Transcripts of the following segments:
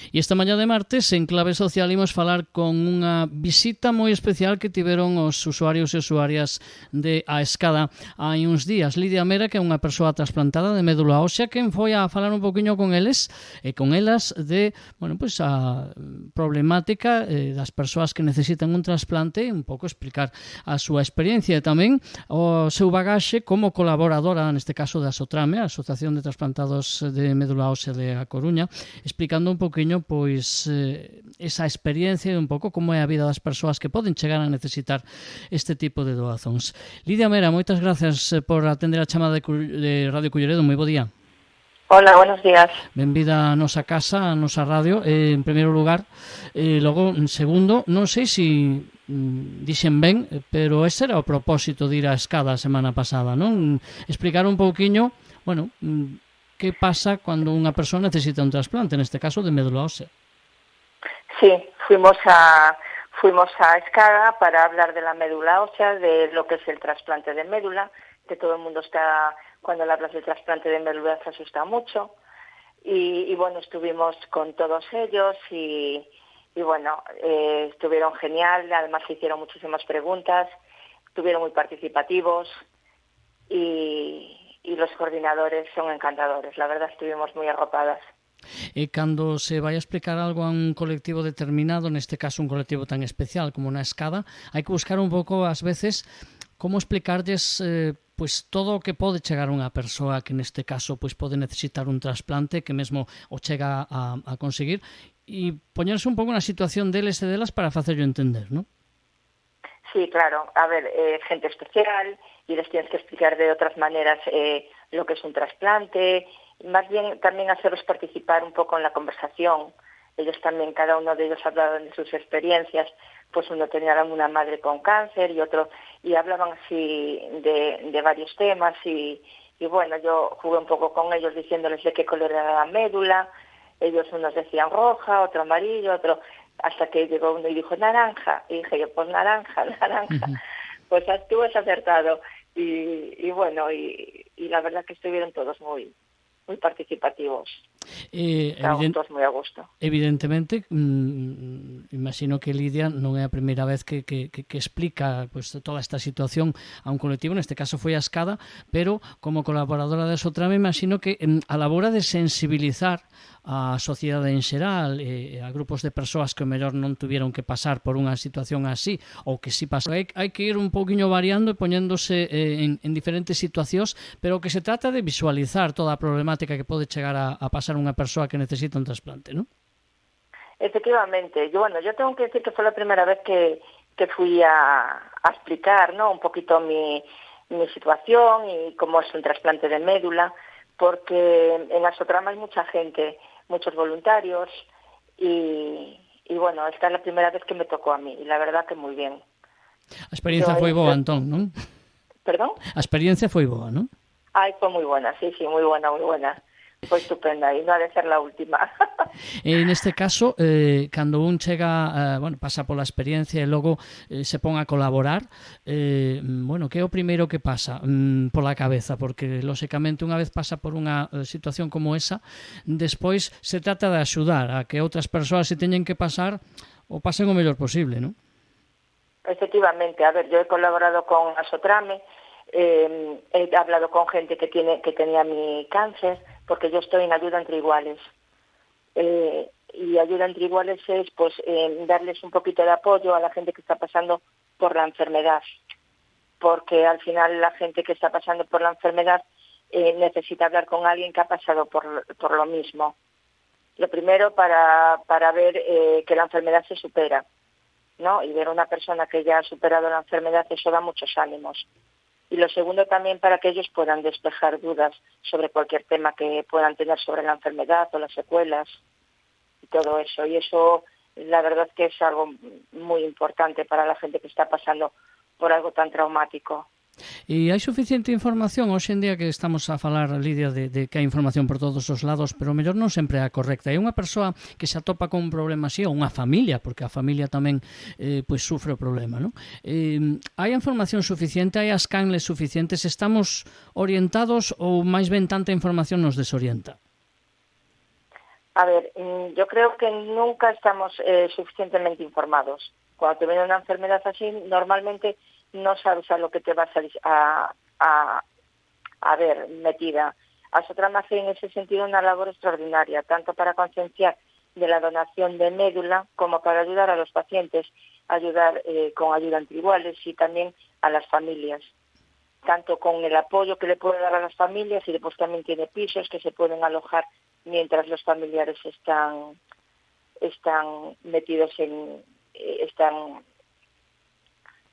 E esta mañá de martes, en Clave Social, imos falar con unha visita moi especial que tiveron os usuarios e usuarias de A Escada hai uns días. Lidia Mera, que é unha persoa trasplantada de médula ósea, quen foi a falar un poquinho con eles e con elas de, bueno, pues a problemática das persoas que necesitan un trasplante e un pouco explicar a súa experiencia e tamén o seu bagaxe como colaboradora, neste caso da Asotrame, a Asociación de Trasplantados de Médula Ósea de A Coruña, explicando un poquinho pois esa experiencia e un pouco como é a vida das persoas que poden chegar a necesitar este tipo de doazóns. Lidia Mera, moitas gracias por atender a chamada de Radio Culleredo. Moi bo día. Hola, buenos días. Benvida a nosa casa, a nosa radio, en primeiro lugar. Logo, en segundo, non sei se dixen ben, pero ese era o propósito de ir á Escada a semana pasada, non? Explicar un pouquiño, bueno, que pasa cando unha persoa necesita un trasplante, neste caso de médula ósea. Sí, fuimos a Escada para hablar de la médula ósea, de lo que es el trasplante de médula, que todo el mundo está, cuando le hablas del trasplante de médula se asusta mucho, y bueno, estuvimos con todos ellos y bueno, estuvieron genial, además se hicieron muchísimas preguntas, estuvieron muy participativos y los coordinadores son encantadores, la verdad estuvimos muy arropadas. E cando se vai a explicar algo a un colectivo determinado, neste caso un colectivo tan especial como na Escada, hai que buscar un pouco, ás veces, como explicarlles pois todo o que pode chegar a unha persoa que neste caso pois pode necesitar un trasplante, que mesmo o chega a conseguir, e poñerse un pouco na situación deles e delas para facerlo entender, non? Sí, claro. A ver, gente especial y les tienes que explicar de otras maneras lo que es un trasplante, más bien también hacerlos participar un poco en la conversación. Ellos también, cada uno de ellos hablaban de sus experiencias, pues uno tenía una madre con cáncer y otro, y hablaban así de varios temas y bueno, yo jugué un poco con ellos diciéndoles de qué color era la médula, ellos unos decían roja, otro amarillo, otro... hasta que llegó uno y dijo naranja, y dije yo, pues naranja, pues tú has acertado, y bueno, y la verdad que estuvieron todos muy participativos, estaban todos moi a gusto. Evidentemente, imagino que Lidia non é a primeira vez que explica pues, toda esta situación a un colectivo, neste caso foi a Escada, pero como colaboradora de Asotrame, imagino que a labora de sensibilizar a sociedade en xeral, a grupos de persoas que o mellor non tuviron que pasar por unha situación así, ou que si pasou, hai que ir un pouquiño variando e poñéndose en diferentes situacións, pero que se trata de visualizar toda a problemática que pode chegar a pasar unha persoa que necesita un trasplante, ¿no? Efectivamente. Yo tengo que decir que fue la primera vez que fui a explicar, ¿no?, un poquito mi situación y cómo es un trasplante de médula, porque en Asotrama hay mucha gente, muchos voluntarios y bueno, esta es la primera vez que me tocó a mí y la verdad que muy bien. A experiencia foi boa, entón, non? ¿Perdón? A experiencia foi boa, non? Ay, fue muy buena, sí, muy buena. Foi estupenda e non ha de ser la última. Neste caso, cando un chega, bueno, pasa pola experiencia e logo se pon a colaborar, bueno, que é o primeiro que pasa pola cabeza? Porque, lóxicamente, unha vez pasa por unha situación como esa, despois se trata de axudar a que outras persoas se teñen que pasar o pasen o mellor posible, non? Efectivamente, a ver, yo he colaborado con Asotrame, he hablado con gente que tenía mi cáncer, porque yo estoy en ayuda entre iguales. Y ayuda entre iguales es pues darles un poquito de apoyo a la gente que está pasando por la enfermedad, porque al final la gente que está pasando por la enfermedad necesita hablar con alguien que ha pasado por lo mismo. Lo primero para ver que la enfermedad se supera, ¿no? Y ver a una persona que ya ha superado la enfermedad, eso da muchos ánimos. Y lo segundo también para que ellos puedan despejar dudas sobre cualquier tema que puedan tener sobre la enfermedad o las secuelas y todo eso. Y eso, la verdad que es algo muy importante para la gente que está pasando por algo tan traumático. E hai suficiente información hoxe en día que estamos a falar, Lidia, de que hai información por todos os lados, pero mellor non sempre é a correcta. Hai unha persoa que se atopa con un problema así, ou unha familia, porque a familia tamén pois sufre o problema, non? Hai información suficiente, hai as canles suficientes, estamos orientados ou máis ben tanta información nos desorienta? A ver, yo creo que nunca estamos suficientemente informados. Cuando te viene una enfermedad así, normalmente no sabes a lo que te vas a ver metida. Asotrama hace en ese sentido una labor extraordinaria, tanto para concienciar de la donación de médula como para ayudar a los pacientes, ayudar con ayuda entre iguales y también a las familias, tanto con el apoyo que le puede dar a las familias y después también tiene pisos que se pueden alojar mientras los familiares están metidos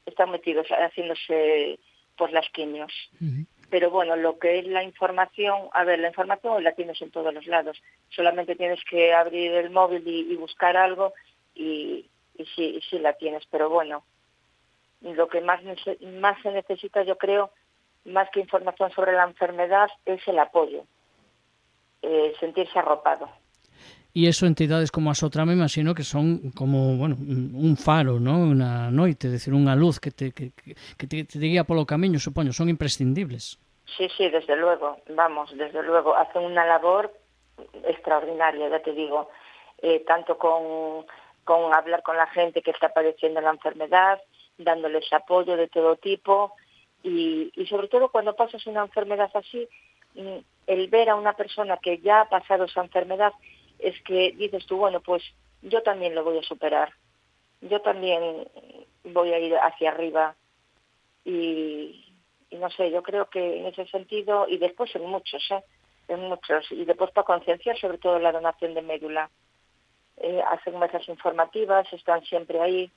están metidos haciéndose por las quimios. Uh-huh. Pero bueno, lo que es la información, a ver, la información la tienes en todos los lados. Solamente tienes que abrir el móvil y buscar algo y sí la tienes. Pero bueno, lo que más se necesita, yo creo, más que información sobre la enfermedad, es el apoyo, sentirse arropado. E eso entidades como Asotrama, imagino que son como, bueno, un faro, ¿no? Unha noite, decir, unha luz que te guía polo camiño, supoño, son imprescindibles. Sí, desde luego, hacen una labor extraordinaria, ya te digo, tanto con hablar con la gente que está padeciendo la enfermedad, dándoles apoyo de todo tipo y sobre todo cuando pasas una enfermedad así, el ver a una persona que ya ha pasado esa enfermedad es que dices tú, bueno, pues yo también lo voy a superar, yo también voy a ir hacia arriba y no sé, yo creo que en ese sentido, y después en muchos, y después para concienciar sobre todo la donación de médula, hacen mesas informativas, están siempre ahí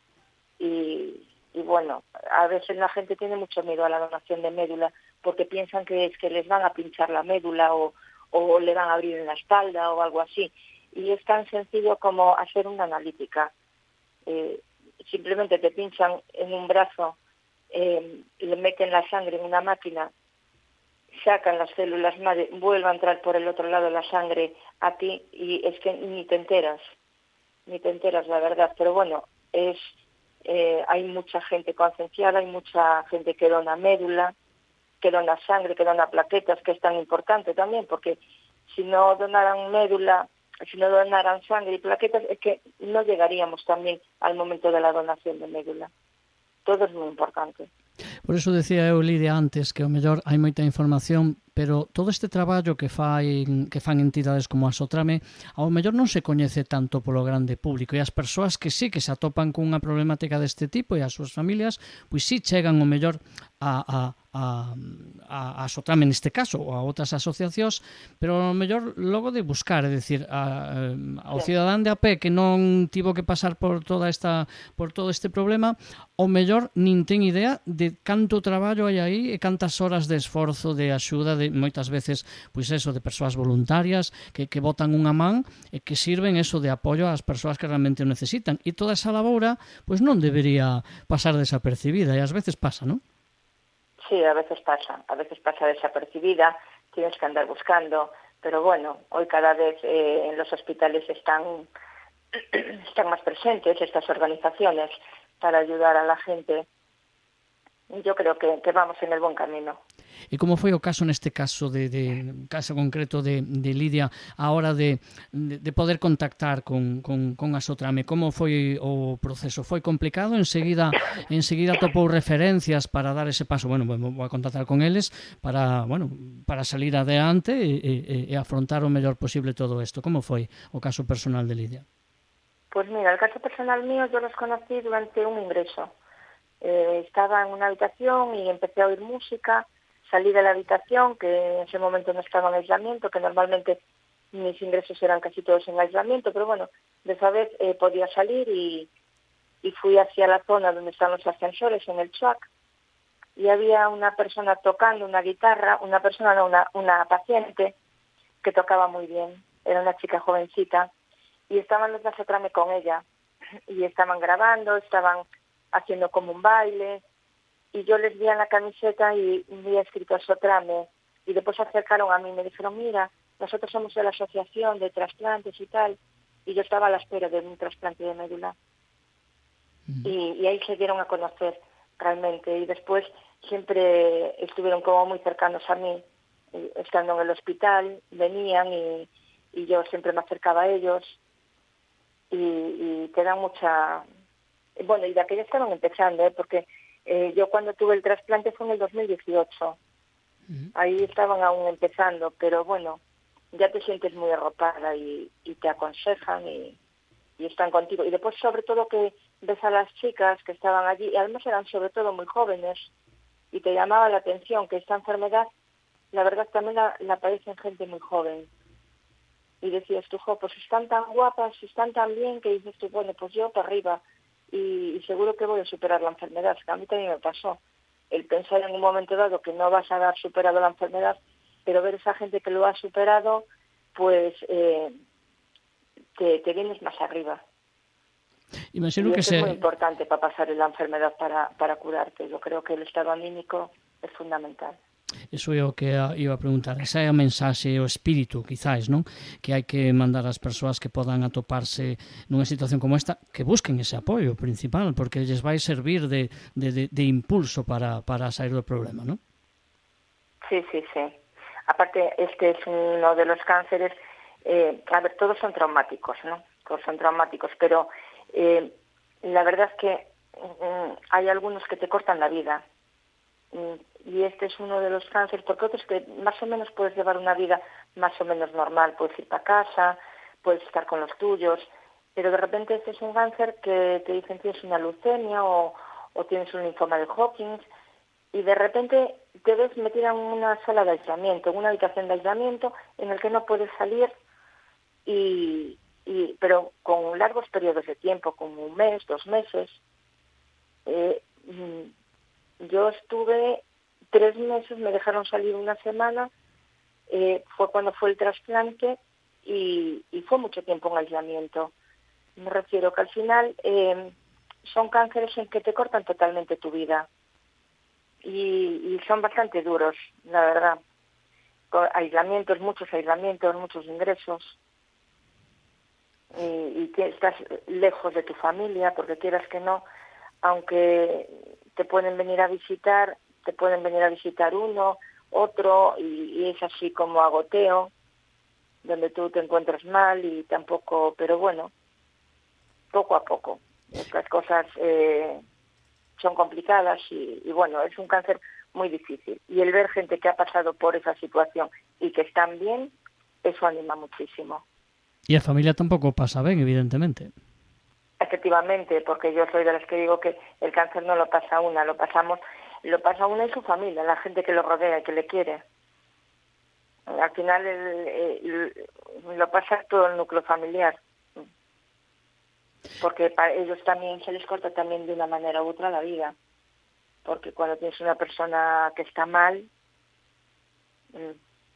y bueno, a veces la gente tiene mucho miedo a la donación de médula porque piensan que es que les van a pinchar la médula o le van a abrir en la espalda o algo así. Y es tan sencillo como hacer una analítica. Simplemente te pinchan en un brazo, le meten la sangre en una máquina, sacan las células madre, vuelve a entrar por el otro lado la sangre a ti y es que ni te enteras la verdad. Pero bueno, hay mucha gente concienciada, hay mucha gente que dona médula, que dona sangre, que dona plaquetas, que es tan importante también, porque si no donaran médula, si no donaran sangre y plaquetas, es que no llegaríamos también al momento de la donación de médula. Todo es muy importante. Por eso decía eu, Lidia, antes que ao mellor hai moita información, pero todo este traballo que fan entidades como a Asotrame ao mellor non se coñece tanto polo grande público e as persoas que sí que se atopan con unha problemática deste tipo e as súas familias, pois sí chegan ao mellor a Asotrame neste caso ou a outras asociacións, pero ao mellor logo de buscar, é dicir, ao cidadán de a pé que non tivo que pasar por todo este problema, ao mellor nin ten idea de canto traballo hai aí e cantas horas de esforzo, de axuda, de moitas veces, pois eso, de persoas voluntarias que botan unha man e que sirven eso de apoio ás persoas que realmente o necesitan. E toda esa laboura, pois non debería pasar desapercibida, e ás veces pasa, non? Sí, a veces pasa desapercibida, tienes que andar buscando, pero bueno, hoy cada vez en los hospitales están más presentes estas organizaciones para ayudar a la gente. Yo creo que vamos en el buen camino. E como foi o caso neste caso caso concreto de Lidia a hora de poder contactar con Asotrame? Como foi o proceso? Foi complicado? Enseguida topou referencias para dar ese paso? Bueno, vou a contactar con eles para salir adelante e afrontar o mellor posible todo isto. Como foi o caso personal de Lidia? Pues mira, el caso personal mío yo los conocí durante un ingreso. Estaba en una habitación y empecé a oír música, salí de la habitación, que en ese momento no estaba en aislamiento, que normalmente mis ingresos eran casi todos en aislamiento, pero bueno, de esa vez podía salir y fui hacia la zona donde están los ascensores, en el CHUAC, y había una persona tocando una guitarra, una paciente que tocaba muy bien, era una chica jovencita, y estaban los de Asotrame con ella, y estaban grabando, estaban haciendo como un baile, y yo les vi en la camiseta y había escrito Asotrame, y después se acercaron a mí y me dijeron, mira, nosotros somos de la asociación de trasplantes y tal, y yo estaba a la espera de un trasplante de médula. Y ahí se dieron a conocer realmente, y después siempre estuvieron como muy cercanos a mí, estando en el hospital, venían y y yo siempre me acercaba a ellos y te dan mucha... Bueno, y de aquellos estaban empezando, porque yo cuando tuve el trasplante fue en el 2018. Ahí estaban aún empezando, pero bueno, ya te sientes muy arropada y te aconsejan y están contigo. Y después, sobre todo, que ves a las chicas que estaban allí, y además eran sobre todo muy jóvenes, y te llamaba la atención que esta enfermedad, la verdad, también la padecen gente muy joven. Y decías tú, pues están tan guapas, están tan bien, que dices tú, bueno, pues yo para arriba, y seguro que voy a superar la enfermedad, que a mí también me pasó. El pensar en un momento dado que no vas a haber superado la enfermedad, pero ver esa gente que lo ha superado, pues te vienes más arriba. Imagino y que eso es muy importante para pasar la enfermedad, para curarte. Yo creo que el estado anímico es fundamental. Eso é o que iba a preguntar. Esa é a mensaxe, o espírito, quizás, non? Que hai que mandar ás persoas que podan atoparse nunha situación como esta, que busquen ese apoio principal, porque lles vai servir de impulso para sair do problema, non? Sí. Aparte, este es uno de los cánceres, a ver, todos son traumáticos, ¿no? Todos son traumáticos, pero la verdad es que hay algunos que te cortan la vida. Y este es uno de los cánceres, porque otros que más o menos puedes llevar una vida más o menos normal, puedes ir para casa, puedes estar con los tuyos, pero de repente este es un cáncer que te dicen tienes una leucemia o tienes un linfoma de Hodgkin, y de repente te ves metida en una sala de aislamiento, en una habitación de aislamiento en el que no puedes salir, pero con largos periodos de tiempo, como 1 mes, 2 meses. Yo estuve 3 meses, me dejaron salir 1 semana, fue cuando fue el trasplante y fue mucho tiempo en aislamiento. Me refiero que al final son cánceres en que te cortan totalmente tu vida y son bastante duros, la verdad. Aislamientos, muchos ingresos y que estás lejos de tu familia, porque quieras que no, aunque te pueden venir a visitar uno, otro, y es así como agoteo, donde tú te encuentras mal y tampoco, pero bueno, poco a poco. Estas cosas son complicadas y bueno, es un cáncer muy difícil. Y el ver gente que ha pasado por esa situación y que están bien, eso anima muchísimo. E a familia tampouco pasa ben, evidentemente. Efectivamente, porque yo soy de las que digo que el cáncer no lo pasa una, lo pasa una y su familia, la gente que lo rodea y que le quiere. Al final lo pasa todo el núcleo familiar, porque para ellos también se les corta también de una manera u otra la vida, porque cuando tienes una persona que está mal,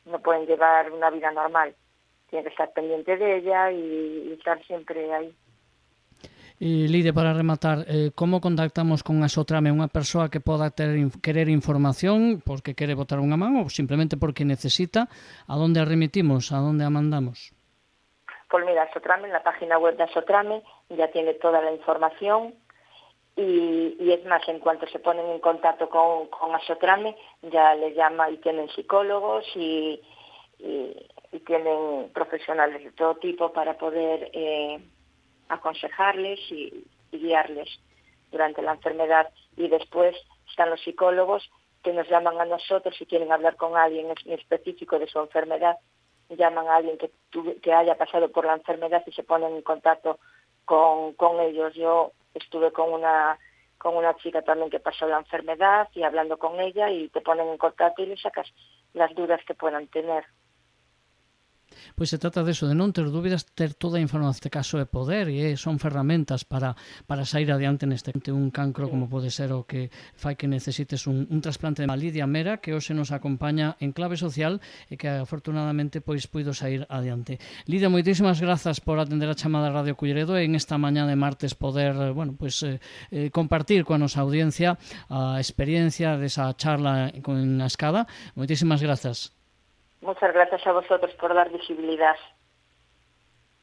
no pueden llevar una vida normal, tienen que estar pendiente de ella y estar siempre ahí. Lidia, para rematar, como contactamos con Asotrame? Unha persoa que poda querer información porque quere botar unha man ou simplemente porque necesita, a donde a remitimos, a donde a mandamos? Pues mira, Asotrame, en la página web de Asotrame ya tiene toda la información y es más, en cuanto se ponen en contacto con Asotrame ya les llama y tienen psicólogos y tienen profesionales de todo tipo para poder aconsejarles y guiarles durante la enfermedad. Y después están los psicólogos que nos llaman a nosotros si quieren hablar con alguien en específico de su enfermedad, llaman a alguien que haya pasado por la enfermedad y se ponen en contacto con ellos. Yo estuve con una chica también que pasó la enfermedad y hablando con ella y te ponen en contacto y le sacas las dudas que puedan tener. Pois se trata deso, de non ter dúbidas, ter toda a información, neste caso é poder e son ferramentas para sair adiante neste un cancro como pode ser o que fai que necesites un trasplante de Lidia Mera, que hoxe nos acompaña en Clave Social e que afortunadamente pois puido sair adiante. Lidia, moitísimas grazas por atender a chamada Radio Culleredo e en esta mañá de martes poder, compartir coa nosa audiencia a experiencia desa charla con a Escada. Moitísimas grazas. Muchas gracias a vosotros por dar visibilidad.